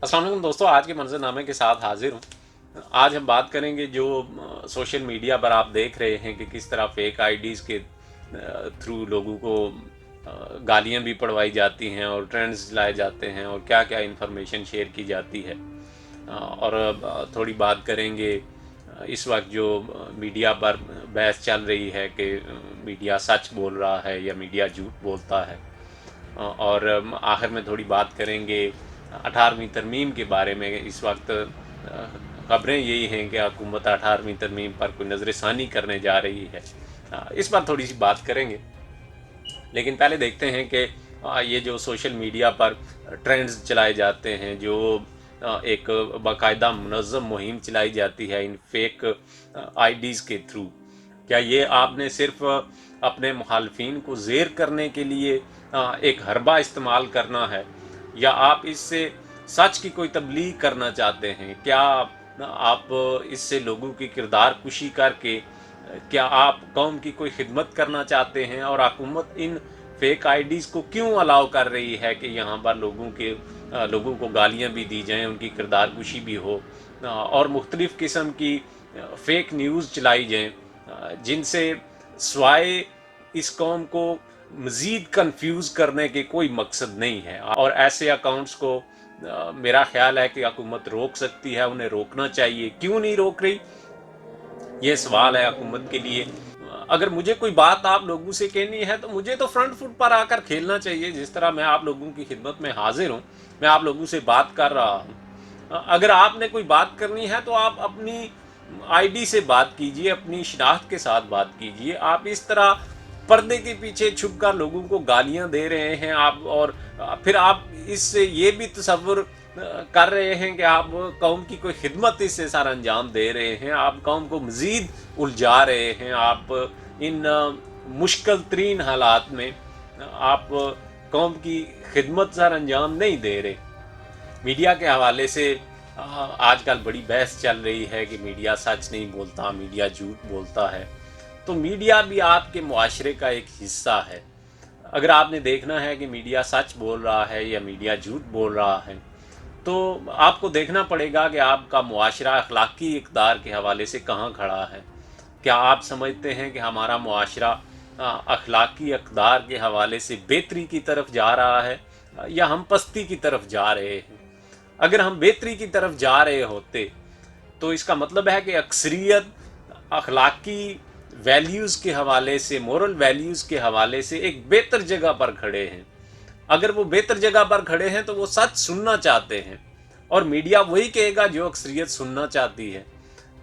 अस्सलाम वालेकुम दोस्तों, आज के मंजरनामे के साथ हाजिर हूँ। आज हम बात करेंगे जो सोशल मीडिया पर आप देख रहे हैं कि किस तरह फेक आईडीज़ के थ्रू लोगों को गालियाँ भी पढ़वाई जाती हैं और ट्रेंड्स लाए जाते हैं और क्या क्या इन्फॉर्मेशन शेयर की जाती है। और थोड़ी बात करेंगे इस वक्त जो मीडिया पर बहस चल रही है कि मीडिया सच बोल रहा है या मीडिया झूठ बोलता है। और आखिर में थोड़ी बात करेंगे 18वीं तरमीम के बारे में। इस वक्त खबरें यही हैं कि हुकूमत 18वीं तरमीम पर कोई नज़रसानी करने जा रही है। इस पर थोड़ी सी बात करेंगे, लेकिन पहले देखते हैं कि ये जो सोशल मीडिया पर ट्रेंड्स चलाए जाते हैं, जो एक बाकायदा मुनज़्ज़म मुहिम चलाई जाती है इन फेक आईडीज़ के थ्रू, क्या ये आपने सिर्फ अपने मुखालफिन को ज़ेर करने के लिए एक हरबा इस्तेमाल करना है, या आप इससे सच की कोई तबलीग करना चाहते हैं? क्या आप इससे लोगों की किरदार कुशी करके क्या आप कौम की कोई खिदमत करना चाहते हैं? और हुकूमत इन फेक आईडीज़ को क्यों अलाउ कर रही है कि यहाँ पर लोगों को गालियाँ भी दी जाएँ, उनकी किरदार कुशी भी हो और मुख्तलिफ़ किस्म की फेक न्यूज़ चलाई जाएँ, जिनसे स्वाय इस कौम को मज़ीद कंफ्यूज करने के कोई मकसद नहीं है। और ऐसे अकाउंट्स को मेरा ख्याल है कि हुकूमत रोक सकती है, उन्हें रोकना चाहिए। क्यों नहीं रोक रही, ये सवाल है हुकूमत के लिए। अगर मुझे कोई बात आप लोगों से कहनी है तो मुझे तो फ्रंट फुट पर आकर खेलना चाहिए। जिस तरह मैं आप लोगों की खिदमत में हाजिर हूँ, मैं आप लोगों से बात कर रहा हूँ। अगर आपने कोई बात करनी है तो आप अपनी आईडी से बात कीजिए, अपनी शनाख्त के साथ बात कीजिए। आप इस तरह पर्दे के पीछे छुप कर लोगों को गालियां दे रहे हैं आप, और फिर आप इससे ये भी तसव्वुर कर रहे हैं कि आप कौम की कोई खिदमत इससे सारा अंजाम दे रहे हैं। आप कौम को मज़ीद उलझा रहे हैं। आप इन मुश्किल तरीन हालात में आप कौम की खिदमत सर अंजाम नहीं दे रहे। मीडिया के हवाले से आजकल बड़ी बहस चल रही है कि मीडिया सच नहीं बोलता, मीडिया झूठ बोलता है। तो मीडिया भी आपके मुआशरे का एक हिस्सा है। अगर आपने देखना है कि मीडिया सच बोल रहा है या मीडिया झूठ बोल रहा है, तो आपको देखना पड़ेगा कि आपका मुआशरा अखलाकी इक़दार के हवाले से कहाँ खड़ा है। क्या आप समझते हैं कि हमारा मुआशरा अखलाकी इक़दार के हवाले से बेहतरी की तरफ जा रहा है, या हम पस्ती की तरफ जा रहे हैं? अगर हम बेहतरी की तरफ जा रहे होते तो इसका मतलब है कि अक्सरियत अखलाकी वैल्यूज़ के हवाले से, मोरल वैल्यूज़ के हवाले से एक बेहतर जगह पर खड़े हैं। अगर वो बेहतर जगह पर खड़े हैं तो वो सच सुनना चाहते हैं, और मीडिया वही कहेगा जो अक्सरियत सुनना चाहती है।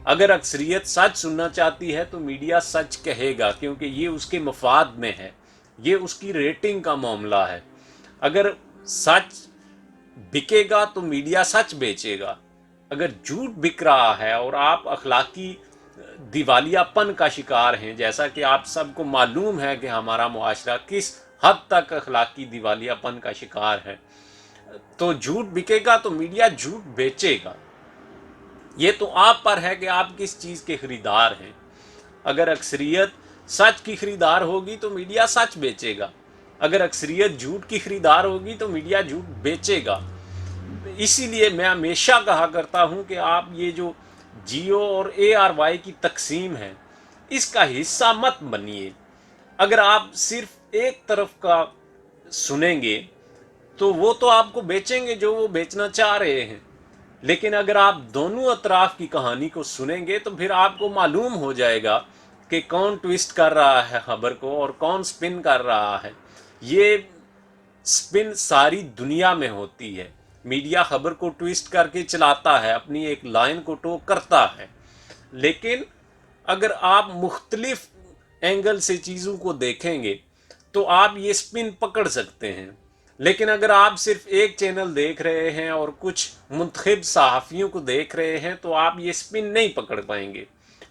अगर अक्सरियत सच सुनना चाहती है तो मीडिया सच कहेगा, क्योंकि ये उसके मफाद में है, ये उसकी रेटिंग का मामला है। अगर सच बिकेगा तो मीडिया सच बेचेगा। अगर झूठ बिक रहा है और आप अखलाकी दिवालियापन का शिकार हैं, जैसा कि आप सबको मालूम है कि हमारा मुआशरा किस हद तक अखलाकी दिवालियापन का शिकार है, तो झूठ बिकेगा तो मीडिया झूठ बेचेगा। ये तो आप पर है कि आप किस चीज़ के खरीदार हैं। अगर अक्सरियत सच की खरीदार होगी तो मीडिया सच बेचेगा। अगर अक्सरियत झूठ की खरीदार होगी तो मीडिया झूठ बेचेगा। इसीलिए मैं हमेशा कहा करता हूँ कि आप ये जो जियो और ARY की तकसीम है, इसका हिस्सा मत बनिए। अगर आप सिर्फ एक तरफ का सुनेंगे तो वो तो आपको बेचेंगे जो वो बेचना चाह रहे हैं, लेकिन अगर आप दोनों अतराफ की कहानी को सुनेंगे तो फिर आपको मालूम हो जाएगा कि कौन ट्विस्ट कर रहा है खबर को और कौन स्पिन कर रहा है। ये स्पिन सारी दुनिया में होती है। मीडिया खबर को ट्विस्ट करके चलाता है, अपनी एक लाइन को टो करता है, लेकिन अगर आप मुख्तलिफ एंगल से चीज़ों को देखेंगे तो आप ये स्पिन पकड़ सकते हैं। लेकिन अगर आप सिर्फ एक चैनल देख रहे हैं और कुछ मुंतखब सहाफ़ियों को देख रहे हैं तो आप ये स्पिन नहीं पकड़ पाएंगे।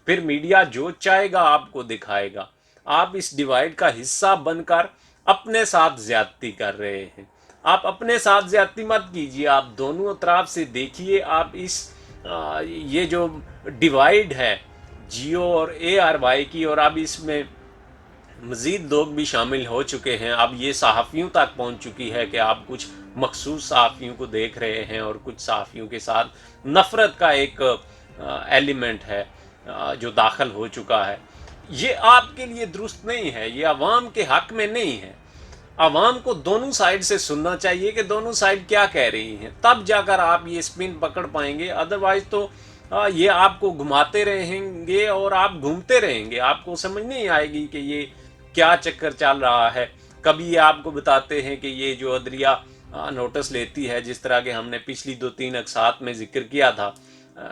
फिर मीडिया जो चाहेगा आपको दिखाएगा। आप इस डिवाइड का हिस्सा बनकर अपने साथ ज़्यादती कर रहे हैं। आप अपने साथ ज़्यादती मत कीजिए, आप दोनों अतराफ से देखिए। आप ये जो डिवाइड है जियो और ARY की, और अब इसमें مزید لوگ بھی شامل ہو چکے ہیں. اب یہ صحافیوں تک پہنچ چکی ہے کہ آپ کچھ مخصوص صحافیوں کو دیکھ رہے ہیں اور کچھ صحافیوں کے ساتھ نفرت کا ایک ایلیمنٹ ہے جو داخل ہو چکا ہے. یہ آپ کے لیے درست نہیں ہے، یہ عوام کے حق میں نہیں ہے. عوام کو دونوں سائڈ سے سننا چاہیے کہ دونوں سائڈ کیا کہہ رہی ہیں، تب جا کر آپ یہ سپن پکڑ پائیں گے. ادروائز تو یہ آپ کو گھماتے رہیں گے اور آپ گھومتے رہیں گے، آپ کو سمجھ نہیں آئے گی کہ یہ کیا چکر چل رہا ہے. کبھی یہ آپ کو بتاتے ہیں کہ یہ جو عدلیہ نوٹس لیتی ہے، جس طرح کہ ہم نے پچھلی 2-3 اقساط میں ذکر کیا تھا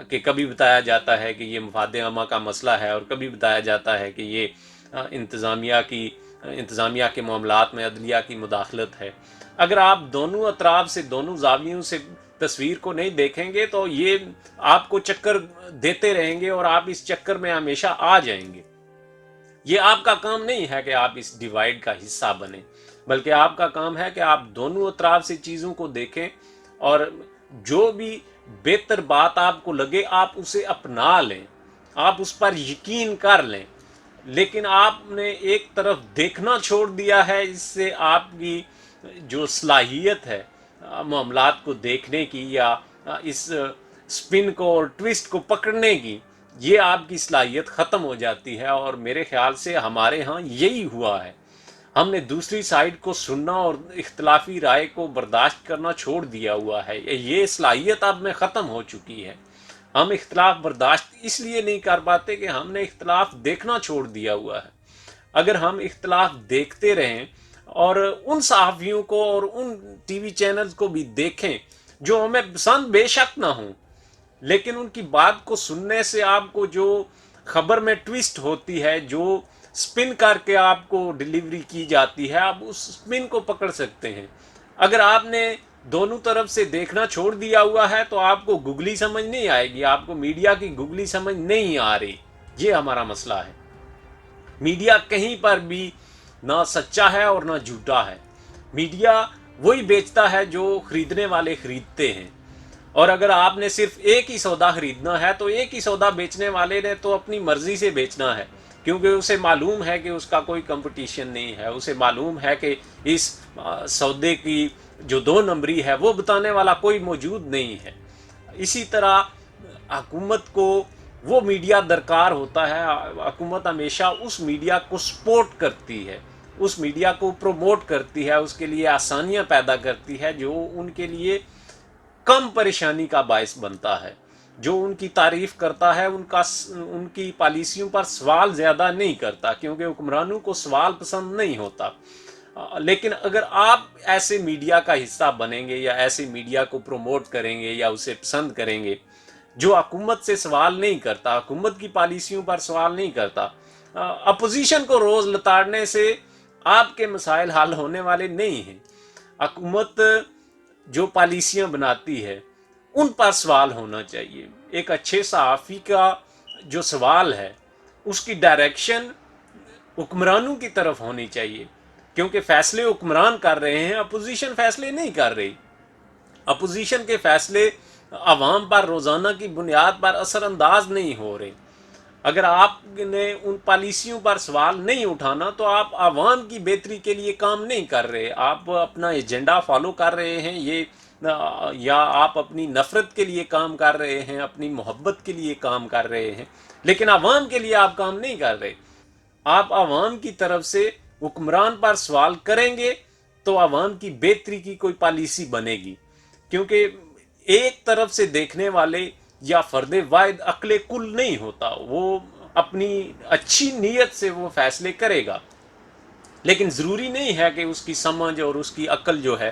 کہ کبھی بتایا جاتا ہے کہ یہ مفاد عامہ کا مسئلہ ہے، اور کبھی بتایا جاتا ہے کہ یہ انتظامیہ کے معاملات میں عدلیہ کی مداخلت ہے. اگر آپ دونوں اطراف سے، دونوں زاویوں سے تصویر کو نہیں دیکھیں گے تو یہ آپ کو چکر دیتے رہیں گے اور آپ اس چکر میں ہمیشہ آ جائیں گے. یہ آپ کا کام نہیں ہے کہ آپ اس ڈیوائیڈ کا حصہ بنیں، بلکہ آپ کا کام ہے کہ آپ دونوں اطراف سے چیزوں کو دیکھیں اور جو بھی بہتر بات آپ کو لگے آپ اسے اپنا لیں، آپ اس پر یقین کر لیں. لیکن آپ نے ایک طرف دیکھنا چھوڑ دیا ہے، اس سے آپ کی جو صلاحیت ہے معاملات کو دیکھنے کی یا اس سپن کو اور ٹویسٹ کو پکڑنے کی، یہ آپ کی صلاحیت ختم ہو جاتی ہے. اور میرے خیال سے ہمارے ہاں یہی ہوا ہے. ہم نے دوسری سائڈ کو سننا اور اختلافی رائے کو برداشت کرنا چھوڑ دیا ہوا ہے. یہ صلاحیت اب میں ختم ہو چکی ہے. ہم اختلاف برداشت اس لیے نہیں کر پاتے کہ ہم نے اختلاف دیکھنا چھوڑ دیا ہوا ہے. اگر ہم اختلاف دیکھتے رہیں اور ان صحافیوں کو اور ان ٹی وی چینلز کو بھی دیکھیں جو ہمیں پسند بے شک نہ ہوں، لیکن ان کی بات کو سننے سے آپ کو جو خبر میں ٹویسٹ ہوتی ہے، جو سپن کر کے آپ کو ڈیلیوری کی جاتی ہے، آپ اس سپن کو پکڑ سکتے ہیں. اگر آپ نے دونوں طرف سے دیکھنا چھوڑ دیا ہوا ہے تو آپ کو گگلی سمجھ نہیں آئے گی، آپ کو میڈیا کی گگلی سمجھ نہیں آ رہی. یہ ہمارا مسئلہ ہے. میڈیا کہیں پر بھی نہ سچا ہے اور نہ جھوٹا ہے. میڈیا وہی بیچتا ہے جو خریدنے والے خریدتے ہیں. اور اگر آپ نے صرف ایک ہی سودا خریدنا ہے تو ایک ہی سودا بیچنے والے نے تو اپنی مرضی سے بیچنا ہے، کیونکہ اسے معلوم ہے کہ اس کا کوئی کمپٹیشن نہیں ہے. اسے معلوم ہے کہ اس سودے کی جو 2 نمبری ہے وہ بتانے والا کوئی موجود نہیں ہے. اسی طرح حکومت کو وہ میڈیا درکار ہوتا ہے. حکومت ہمیشہ اس میڈیا کو سپورٹ کرتی ہے، اس میڈیا کو پروموٹ کرتی ہے، اس کے لیے آسانیاں پیدا کرتی ہے جو ان کے لیے کم پریشانی کا باعث بنتا ہے. جو ان کی تعریف کرتا ہے ان کی پالیسیوں پر سوال زیادہ نہیں کرتا، کیونکہ حکمرانوں کو سوال پسند نہیں ہوتا. لیکن اگر آپ ایسے میڈیا کا حصہ بنیں گے یا ایسے میڈیا کو پروموٹ کریں گے یا اسے پسند کریں گے جو حکومت سے سوال نہیں کرتا، حکومت کی پالیسیوں پر سوال نہیں کرتا، اپوزیشن کو روز لتاڑنے سے آپ کے مسائل حل ہونے والے نہیں ہیں. حکومت جو پالیسیاں بناتی ہے ان پر سوال ہونا چاہیے. ایک اچھے صحافی کا جو سوال ہے اس کی ڈائریکشن حکمرانوں کی طرف ہونی چاہیے، کیونکہ فیصلے حکمران کر رہے ہیں، اپوزیشن فیصلے نہیں کر رہی. اپوزیشن کے فیصلے عوام پر روزانہ کی بنیاد پر اثر انداز نہیں ہو رہے. اگر آپ نے ان پالیسیوں پر سوال نہیں اٹھانا تو آپ عوام کی بہتری کے لیے کام نہیں کر رہے، آپ اپنا ایجنڈا فالو کر رہے ہیں، یا آپ اپنی نفرت کے لیے کام کر رہے ہیں، اپنی محبت کے لیے کام کر رہے ہیں، لیکن عوام کے لیے آپ کام نہیں کر رہے. آپ عوام کی طرف سے حکمران پر سوال کریں گے تو عوام کی بہتری کی کوئی پالیسی بنے گی. کیونکہ ایک طرف سے دیکھنے والے یا فرد واحد عقل کل نہیں ہوتا، وہ اپنی اچھی نیت سے وہ فیصلے کرے گا، لیکن ضروری نہیں ہے کہ اس کی سمجھ اور اس کی عقل جو ہے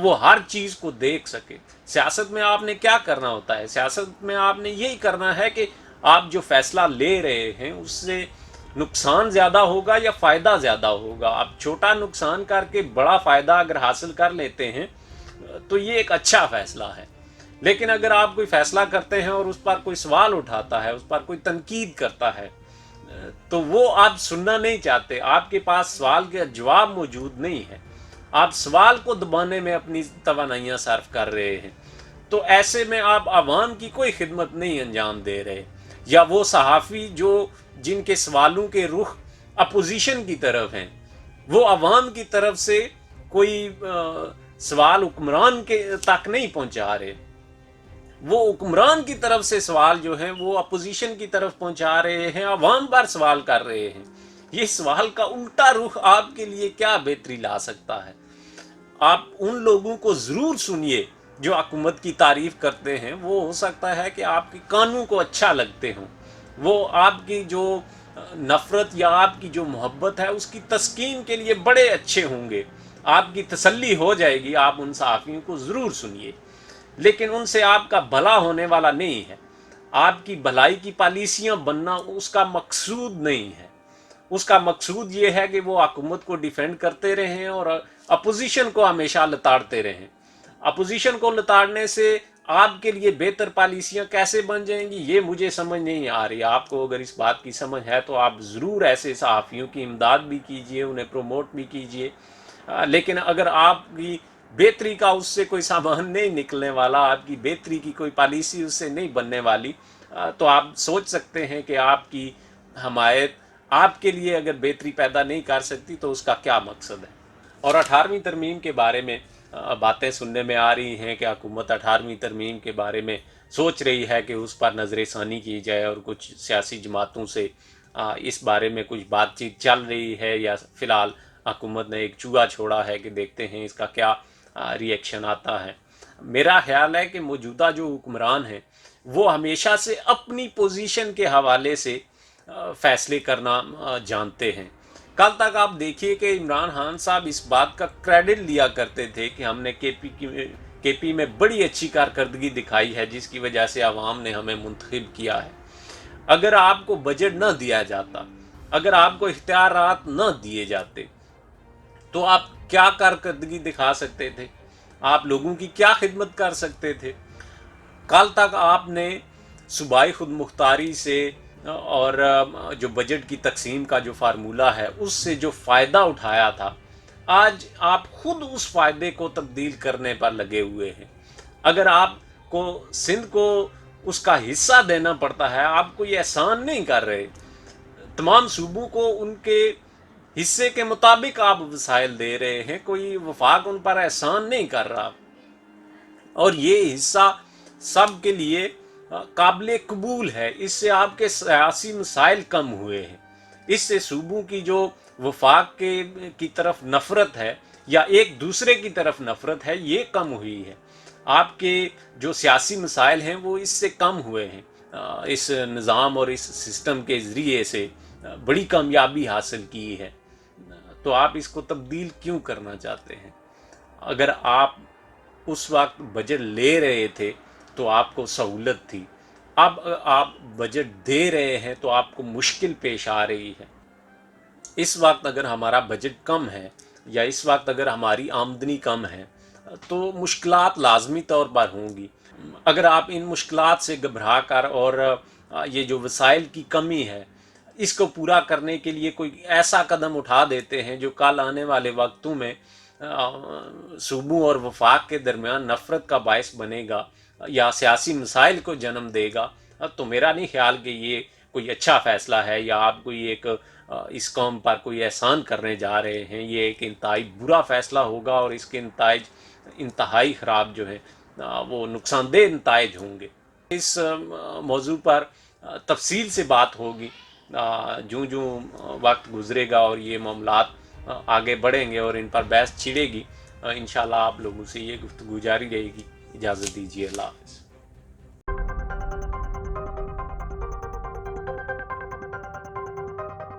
وہ ہر چیز کو دیکھ سکے. سیاست میں آپ نے کیا کرنا ہوتا ہے؟ سیاست میں آپ نے یہی کرنا ہے کہ آپ جو فیصلہ لے رہے ہیں اس سے نقصان زیادہ ہوگا یا فائدہ زیادہ ہوگا. آپ چھوٹا نقصان کر کے بڑا فائدہ اگر حاصل کر لیتے ہیں تو یہ ایک اچھا فیصلہ ہے. لیکن اگر آپ کوئی فیصلہ کرتے ہیں اور اس پر کوئی سوال اٹھاتا ہے، اس پر کوئی تنقید کرتا ہے، تو وہ آپ سننا نہیں چاہتے، آپ کے پاس سوال کا جواب موجود نہیں ہے، آپ سوال کو دبانے میں اپنی توانائیاں صرف کر رہے ہیں. تو ایسے میں آپ عوام کی کوئی خدمت نہیں انجام دے رہے. یا وہ صحافی جن کے سوالوں کے رخ अपोजिशन की तरफ हैं, वो अवाम की तरफ से कोई सवाल हुक्मरान के तक नहीं पहुंचा रहे, वो हुक्मरान की तरफ से सवाल जो है वो अपोजिशन की तरफ पहुंचा रहे हैं, अवाम पर सवाल कर रहे हैं। ये सवाल का उल्टा रुख आपके लिए क्या बेहतरी ला सकता है? आप उन लोगों को ज़रूर सुनिए जो हुकूमत की तारीफ़ करते हैं, वो हो सकता है कि आपके कानों को अच्छा लगते हों, वो आपकी जो नफ़रत या आपकी जो मोहब्बत है उसकी तस्कीन के लिए बड़े अच्छे होंगे, आपकी तसल्ली हो जाएगी। आप उन सहाफ़ियों को ज़रूर सुनिए, लेकिन उनसे आपका भला होने वाला नहीं है। आपकी भलाई की पॉलिसियाँ बनना उसका मकसूद नहीं है। उसका मकसूद ये है कि वो हुकूमत को डिफेंड करते रहें और अपोजिशन को हमेशा लताड़ते रहें। अपोजिशन को लताड़ने से आपके लिए बेहतर पॉलिसियाँ कैसे बन जाएंगी, ये मुझे समझ नहीं आ रही। आपको अगर इस बात की समझ है तो आप ज़रूर ऐसे सहाफ़ियों की इमदाद भी कीजिए, उन्हें प्रमोट भी कीजिए। लेकिन अगर आपकी बेहतरी का उससे कोई सामान नहीं निकलने वाला, आपकी बेहतरी की कोई पॉलिसी उससे नहीं बनने वाली, तो आप सोच सकते हैं कि आपकी हमायत आपके लिए अगर बेहतरी पैदा नहीं कर सकती तो उसका क्या मकसद है। और 18वीं तरमीम के बारे में बातें सुनने में आ रही हैं कि हुकूमत 18वीं तरमीम के बारे में सोच रही है कि उस पर नज़र षानी की जाए, और कुछ सियासी जमातों से इस बारे में कुछ बातचीत चल रही है, या फ़िलहाल हुकूमत ने एक चूहा छोड़ा है कि देखते हैं इसका क्या रिएक्शन आता है। मेरा ख्याल है कि मौजूदा जो हुक्मरान हैं वो हमेशा से अपनी पोजीशन के हवाले से फैसले करना जानते हैं। कल तक आप देखिए कि इमरान खान साहब इस बात का क्रेडिट लिया करते थे कि हमने केपी में बड़ी अच्छी कारकर्दगी दिखाई है, जिसकी वजह से आवाम ने हमें मुंतखब किया है। अगर आपको बजट न दिया जाता, अगर आपको इख्तियारात न दिए जाते, तो आप क्या कारकर्दगी दिखा सकते थे? आप लोगों की क्या खिदमत कर सकते थे? कल तक आपने सूबाई खुद मुख्तारी से और जो बजट की तकसीम का जो फार्मूला है उससे जो फ़ायदा उठाया था, आज आप खुद उस फ़ायदे को तब्दील करने पर लगे हुए हैं। अगर आपको सिंध को उसका हिस्सा देना पड़ता है, आप कोई एहसान नहीं कर रहे। तमाम सूबों को उनके हिस्से के मुताबिक आप वसाइल दे रहे हैं, कोई वफाक उन पर एहसान नहीं कर रहा। और ये हिस्सा सब के लिए काबिल कबूल है। इससे आपके सियासी मसाइल कम हुए हैं, इससे सूबों की जो वफाक की तरफ नफ़रत है या एक दूसरे की तरफ नफ़रत है, ये कम हुई है। आपके जो सियासी मसाइल हैं वो इससे कम हुए हैं। इस निज़ाम और इस सिस्टम के ज़रिए से बड़ी कामयाबी हासिल की है। तो आप इसको तब्दील क्यों करना चाहते हैं? अगर आप उस वक्त बजट ले रहे थे तो आपको सहूलत थी, अब आप बजट दे रहे हैं तो आपको मुश्किल पेश आ रही है। इस वक्त अगर हमारा बजट कम है या इस वक्त अगर हमारी आमदनी कम है तो मुश्किलात लाजमी तौर पर होंगी। अगर आप इन मुश्किलात से घबरा कर और ये जो वसाइल की कमी है इसको पूरा करने के लिए कोई ऐसा कदम उठा देते हैं जो कल आने वाले वक्तों में सूबों और वफाक के दरमियान नफ़रत का बायस बनेगा या सियासी मसाइल को जन्म देगा, तो मेरा नहीं ख्याल कि ये कोई अच्छा फ़ैसला है या आप कोई एक इस कौम पर कोई एहसान करने जा रहे हैं। ये एक इंतहाई बुरा फ़ैसला होगा और इसके नताइज इंतहाई ख़राब जो है वो नुकसानदेह नताइज होंगे। इस मौजू पर तफसील से बात होगी जूँ जूँ वक्त गुज़रेगा और ये मामलात आगे बढ़ेंगे और इन पर बहस छिड़ेगी। इंशाल्लाह आप लोगों से ये गुफ्तगू जारी रहेगी। इजाज़त दीजिए, अल्लाह हाफ़िज़।